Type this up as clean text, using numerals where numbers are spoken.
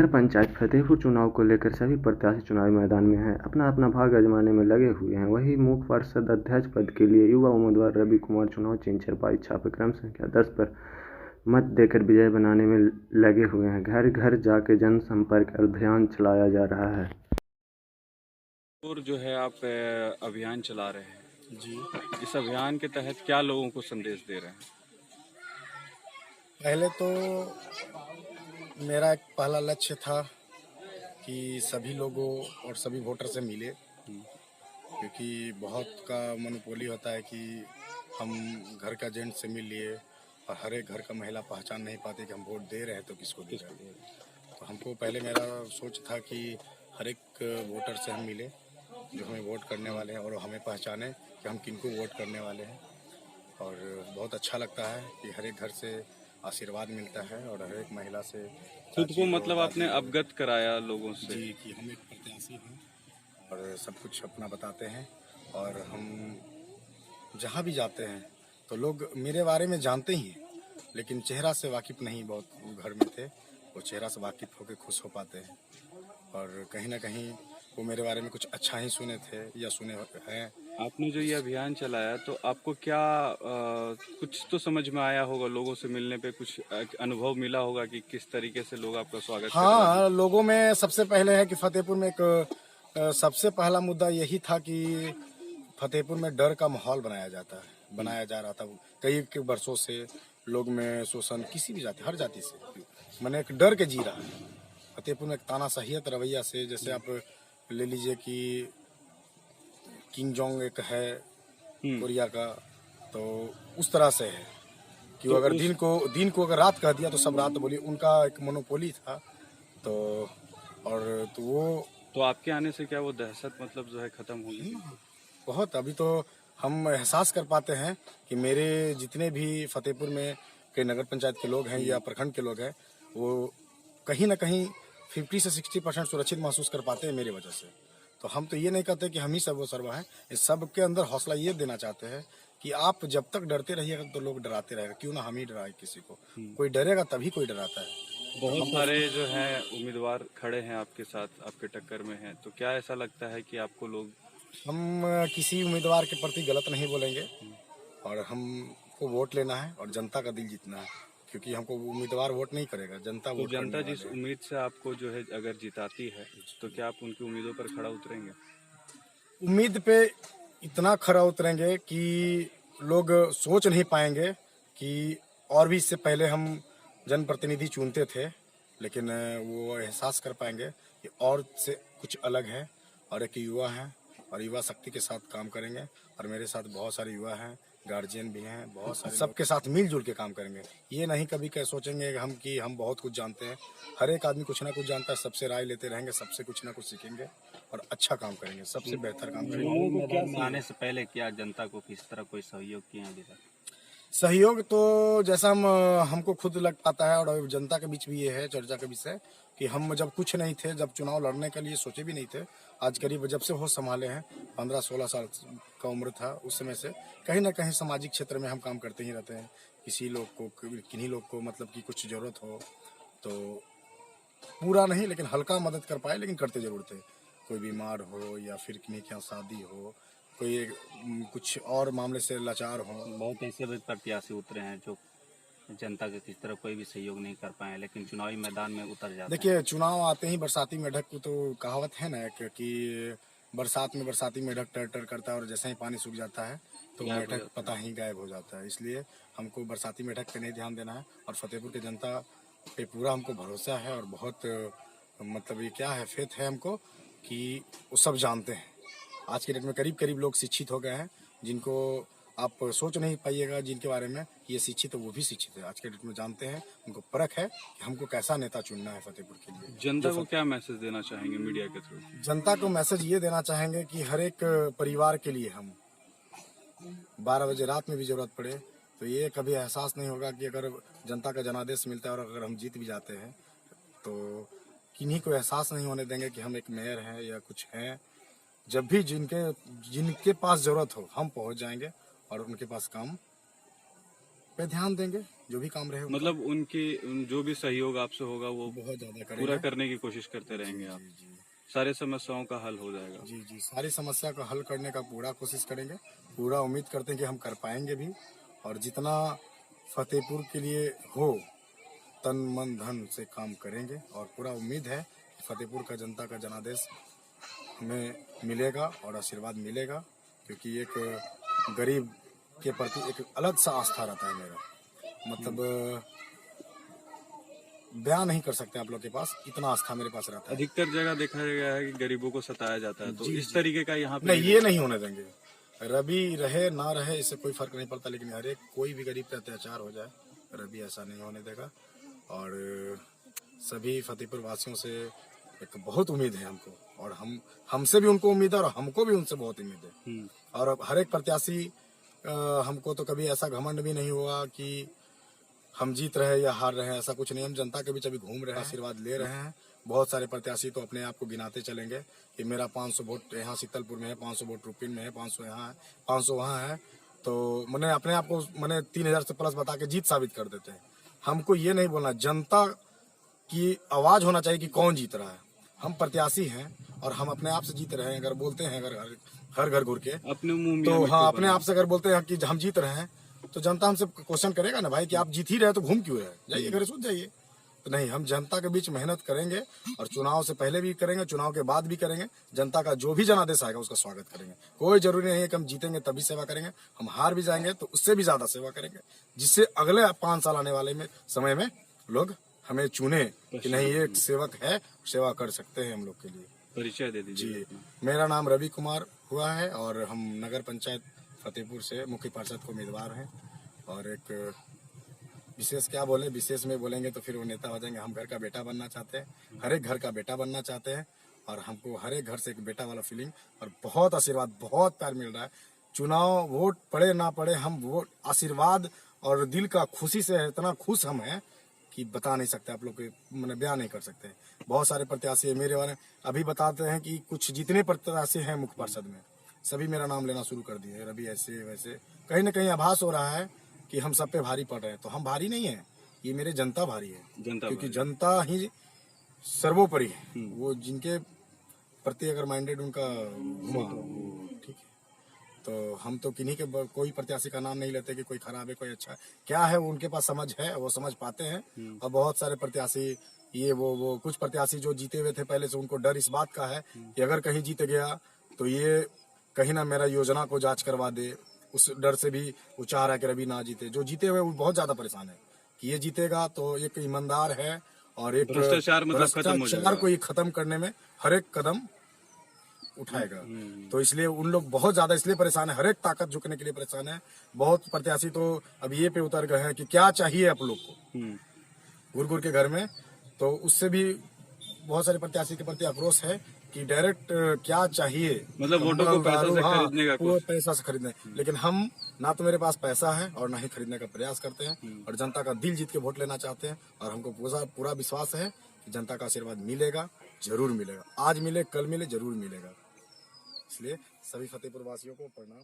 नगर पंचायत फतेहपुर चुनाव को लेकर सभी प्रत्याशी चुनावी मैदान में हैं, अपना अपना भाग आजमाने में लगे हुए हैं। वहीं मुख्य पार्षद अध्यक्ष पद के लिए युवा उम्मीदवार रवि कुमार चुनाव चिन्ह छरपाई छापे क्रम संख्या 10 पर मत देकर विजय बनाने में लगे हुए हैं। घर घर जाकर जनसंपर्क अभियान चलाया जा रहा है। और जो है आप अभियान चला रहे हैं जी, इस अभियान के तहत क्या लोगों को संदेश दे रहे हैं? पहले तो मेरा एक पहला लक्ष्य था कि सभी लोगों और सभी वोटर से मिले, क्योंकि बहुत का मोनोपोली होता है कि हम घर का जेंट से मिल लिए और हर एक घर का महिला पहचान नहीं पाती कि हम वोट दे रहे हैं तो किसको दे रहे हैं। तो हमको पहले मेरा सोच था कि हर एक वोटर से हम मिले जो हमें वोट करने वाले हैं और हमें पहचाने कि हम किनको वोट करने वाले हैं। और बहुत अच्छा लगता है कि हर एक घर से आशीर्वाद मिलता है और हर एक महिला से खुद को मतलब आपने अवगत कराया लोगों से जी कि हम एक प्रत्याशी हैं और सब कुछ अपना बताते हैं। और हम जहाँ भी जाते हैं तो लोग मेरे बारे में जानते ही हैं, लेकिन चेहरा से वाकिफ नहीं। बहुत घर में थे वो चेहरा से वाकिफ होकर खुश हो पाते हैं और कहीं ना कहीं वो मेरे बारे में कुछ अच्छा ही सुने थे या सुने हैं। आपने जो ये अभियान चलाया तो आपको क्या कुछ तो समझ में आया होगा, लोगों से मिलने पे कुछ अनुभव मिला होगा कि किस तरीके से लोग आपका स्वागत कर रहे हैं? हाँ, लोगों में सबसे पहले है कि फतेहपुर में एक सबसे पहला मुद्दा यही था कि फतेहपुर में डर का माहौल बनाया जा रहा था। कई वर्षों से लोग में शोषण किसी भी जाति, हर जाति से मैंने एक डर के जी रहा है। फतेहपुर में एक तानाशाहियत रवैया से, जैसे आप ले लीजिए कि किंग जोंग एक है कोरिया का, तो उस तरह से है कि तो अगर दिन को अगर रात कह दिया तो सब रात बोली। उनका एक मोनोपोली था। तो और तो वो तो आपके आने से क्या वो दहशत मतलब जो है खत्म होगी? बहुत अभी तो हम एहसास कर पाते हैं कि मेरे जितने भी फतेहपुर में के नगर पंचायत के लोग हैं या प्रखंड के लोग हैं, वो कहीं ना कहीं 50 से 60% सुरक्षित महसूस कर पाते हैं मेरी वजह से। तो हम तो ये नहीं कहते कि हम ही सब वो सर्वा हैं। इस सब के अंदर हौसला ये देना चाहते हैं कि आप जब तक डरते रहिएगा तो लोग डराते रहेगा। क्यों ना हम ही डराए किसी को। कोई डरेगा तभी कोई डराता है। बहुत सारे जो है उम्मीदवार खड़े हैं आपके साथ, आपके टक्कर में हैं, तो क्या ऐसा लगता है कि आपको लोग हम किसी उम्मीदवार के प्रति गलत नहीं बोलेंगे और हमको वोट लेना है और जनता का दिल जीतना है, क्योंकि हमको उम्मीदवार वोट नहीं करेगा, जनता तो वोट जनता करने जिस वाले हैं। उम्मीद से आपको जो है अगर जिताती है तो क्या आप उनकी उम्मीदों पर खड़ा उतरेंगे? उम्मीद पे इतना खरा उतरेंगे कि लोग सोच नहीं पाएंगे कि और भी इससे पहले हम जनप्रतिनिधि चुनते थे, लेकिन वो एहसास कर पाएंगे कि और से कुछ अलग है और एक युवा है और युवा शक्ति के साथ काम करेंगे। और मेरे साथ बहुत सारे युवा हैं, गार्जियन भी हैं, बहुत सारे सबके साथ मिलजुल के काम करेंगे। ये नहीं कभी कह सोचेंगे कि हम बहुत कुछ जानते हैं। हर एक आदमी कुछ ना कुछ जानता है, सबसे राय लेते रहेंगे, सबसे कुछ ना कुछ सीखेंगे और अच्छा काम करेंगे, सबसे बेहतर काम करेंगे। मैदान में आने से पहले क्या जनता को किस तरह कोई सहयोग किया अभी तक? सहयोग तो जैसा हमको खुद लग पाता है और जनता के बीच भी ये है चर्चा का विषय कि हम जब कुछ नहीं थे, जब चुनाव लड़ने के लिए सोचे भी नहीं थे, आज करीब जब से होश संभाले हैं 15-16 साल का उम्र था, उस समय से कहीं ना कहीं सामाजिक क्षेत्र में हम काम करते ही रहते हैं। किन्हीं लोग को मतलब कि कुछ जरूरत हो तो पूरा नहीं लेकिन हल्का मदद कर पाए, लेकिन करते जरूर थे। कोई बीमार हो या फिर किन्हीं के यहाँ शादी हो, कोई कुछ और मामले से लाचार हो। बहुत ऐसे भी प्रत्याशी उतरे हैं जो जनता के किस तरह कोई भी सहयोग नहीं कर पाए, लेकिन चुनावी मैदान में उतर जाते हैं। देखिए, चुनाव आते ही बरसाती मेढक को तो कहावत है ना कि बरसात में बरसाती मेढक टर टर करता है और जैसे ही पानी सूख जाता है तो मेढक पता ही गायब हो जाता है। इसलिए हमको बरसाती मेढक पे नहीं ध्यान देना है और फतेहपुर की जनता पे पूरा हमको भरोसा है और बहुत मतलब ये क्या है, फेथ है हमको कि वो सब जानते हैं। आज के डेट में करीब करीब लोग शिक्षित हो गए हैं, जिनको आप सोच नहीं पाइएगा जिनके बारे में ये शिक्षित है, वो भी शिक्षित है। आज के डेट में जानते हैं, उनको परख है कि हमको कैसा नेता चुनना है फतेहपुर के लिए। जनता को क्या मैसेज देना चाहेंगे मीडिया के थ्रू? जनता को मैसेज ये देना चाहेंगे कि हर एक परिवार के लिए हम 12 बजे रात में भी जरूरत पड़े तो ये कभी एहसास नहीं होगा कि अगर जनता का जनादेश मिलता है और अगर हम जीत भी जाते हैं तो किन्हीं को एहसास नहीं होने देंगे कि हम एक मेयर हैं या कुछ हैं। जब भी जिनके पास जरूरत हो हम पहुंच जाएंगे और उनके पास काम पे ध्यान देंगे। जो भी काम रहे मतलब उनकी जो भी सहयोग आपसे होगा वो बहुत ज्यादा पूरा करेंगे। करने की कोशिश करते रहेंगे आप। जी जी सारे समस्याओं का हल हो जाएगा। जी जी, सारी समस्या का हल करने का पूरा कोशिश करेंगे। पूरा उम्मीद करते हैं कि हम कर पाएंगे भी, और जितना फतेहपुर के लिए हो तन मन धन से काम करेंगे। और पूरा उम्मीद है कि फतेहपुर का जनता का जनादेश हमें मिलेगा और आशीर्वाद मिलेगा, क्योंकि एक गरीब के प्रति एक अलग सा आस्था रहता है मेरा। मतलब बयान नहीं कर सकते आप लोग के पास, इतना आस्था मेरे पास रहता है। अधिकतर जगह देखा गया है कि गरीबों को सताया जाता है, तो जी, इस जी। तरीके का यहाँ पे नहीं, ये नहीं होने देंगे। रवि रहे ना रहे इससे कोई फर्क नहीं पड़ता, लेकिन हर एक कोई भी गरीब पे अत्याचार हो जाए, रवि ऐसा नहीं होने देगा। और सभी फतेहपुर वासियों से एक बहुत उम्मीद है हमको, और हमसे भी उनको उम्मीद है, और हमको भी उनसे बहुत उम्मीद है। और अब हर एक प्रत्याशी हमको तो कभी ऐसा घमंड भी नहीं हुआ कि हम जीत रहे या हार रहे हैं, ऐसा कुछ नहीं। हम जनता के बीच अभी घूम रहे हैं, आशीर्वाद ले रहे हैं। बहुत सारे प्रत्याशी तो अपने आप को गिनाते चलेंगे कि मेरा 500 वोट यहाँ शीतलपुर में है, 500 वोट रुपिन में है, 500 यहाँ है, 500 वहाँ है। तो मैंने अपने आप को 3000 से प्लस बता के जीत साबित कर देते हैं। हमको ये नहीं बोलना, जनता की आवाज होना चाहिए कि कौन जीत रहा है। हम प्रत्याशी हैं और हम अपने आप से जीत रहे हैं। अगर बोलते हैं अगर हर घर घुर के अपने मुंह तो में हाँ, अपने आप से अगर बोलते हैं कि हम जीत रहे हैं, तो जनता हमसे क्वेश्चन करेगा ना भाई कि आप जीत ही रहे तो घूम क्यों रहे, जाइए घर सूझ जाइए। तो नहीं, हम जनता के बीच मेहनत करेंगे, और चुनाव से पहले भी करेंगे, चुनाव के बाद भी करेंगे। जनता का जो भी जनादेश आएगा उसका स्वागत करेंगे। कोई जरूरी नहीं है कि हम जीतेंगे तभी सेवा करेंगे, हम हार भी जाएंगे तो उससे भी ज्यादा सेवा करेंगे, जिससे अगले 5 साल आने वाले में समय में लोग हमें चुने कि नहीं, ये एक सेवक है, सेवा कर सकते हैं हम लोग के लिए। परिचय दे दीजिए जी, अपना। मेरा नाम रवि कुमार हुआ है, और हम नगर पंचायत फतेहपुर से मुख्य पार्षद को उम्मीदवार हैं। और एक विशेष क्या बोले, विशेष में बोलेंगे तो फिर वो नेता हो जाएंगे। हम घर का बेटा बनना चाहते हैं, हर एक घर का बेटा बनना चाहते हैं, और हमको हर एक घर से एक बेटा वाला फीलिंग और बहुत आशीर्वाद, बहुत प्यार मिल रहा है। चुनाव वोट पड़े ना पड़े, हम वोट आशीर्वाद और दिल का खुशी से इतना खुश हम हैं कि बता नहीं सकते, आप लोग के मैंने बयान नहीं कर सकते। बहुत सारे प्रत्याशी है मेरे वाले, अभी बताते हैं कि कुछ जितने प्रत्याशी हैं मुख्य पार्षद में, सभी मेरा नाम लेना शुरू कर दिए। रवि ऐसे वैसे, कहीं ना कहीं आभास हो रहा है कि हम सब पे भारी पड़ रहे हैं। तो हम भारी नहीं है, ये मेरे जनता भारी है, क्योंकि जनता ही सर्वोपरि है। वो जिनके प्रति अगर माइंडेड उनका हुआ, ठीक है। तो हम तो किन्हीं के कोई प्रत्याशी का नाम नहीं लेते कि कोई खराब है कोई अच्छा है। क्या है वो उनके पास समझ है, वो समझ पाते हैं। और बहुत सारे प्रत्याशी ये वो कुछ प्रत्याशी जो जीते हुए थे पहले से, उनको डर इस बात का है कि अगर कहीं जीत गया तो ये कहीं ना मेरा योजना को जांच करवा दे। उस डर से भी वो चाह रहा है कि रवि ना जीते। जो जीते हुए वो बहुत ज्यादा परेशान है कि ये जीतेगा तो एक ईमानदार है, और एक भ्रष्टाचार को ये खत्म करने में हर एक कदम उठाएगा। तो इसलिए उन लोग बहुत ज्यादा इसलिए परेशान है, हर एक ताकत झुकने के लिए परेशान है। बहुत प्रत्याशी तो अब ये पे उतर गए हैं कि क्या चाहिए आप लोग को घुर घुर के घर में। तो उससे भी बहुत सारे प्रत्याशी के प्रति आक्रोश है कि डायरेक्ट क्या चाहिए, मतलब वोटों को पैसा से खरीदने का वो पैसा से खरीदने। लेकिन हम ना तो मेरे पास पैसा है और ना ही खरीदने का प्रयास करते हैं, और जनता का दिल जीत के वोट लेना चाहते हैं। और हमको पूरा विश्वास है कि जनता का आशीर्वाद मिलेगा, जरूर मिलेगा। आज मिले कल मिले, जरूर मिलेगा। इसलिए सभी फतेहपुर वासियों को प्रणाम।